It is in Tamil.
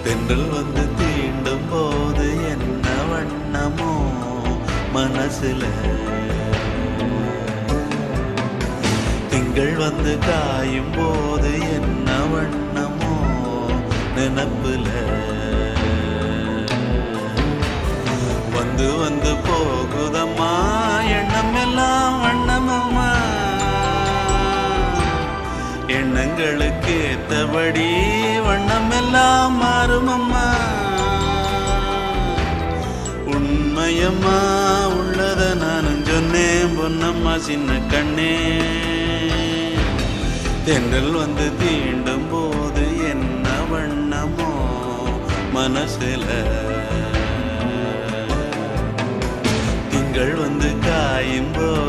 தென்றல் வந்து தீண்டும் போது என்ன வண்ணமோ மனசுல, திங்கள் வந்து காயும் போது என்ன வண்ணமோ நினப்புல, வந்து வந்து போகுதம்மா எண்ணம் எல்லாம் வண்ணமம்மா, எண்ணங்களுக்கு ஏத்தபடி வண்ணம் எல்லாம் மாறுமம்மா. உண்மையம்மா உள்ளத நானும் சொன்னேன் பொன்னம்மா சின்ன கண்ணே, தென்றல் வந்து தீண்டும் போது என்ன வண்ணமோ மனசுல, திங்கள் வந்து காயும் போது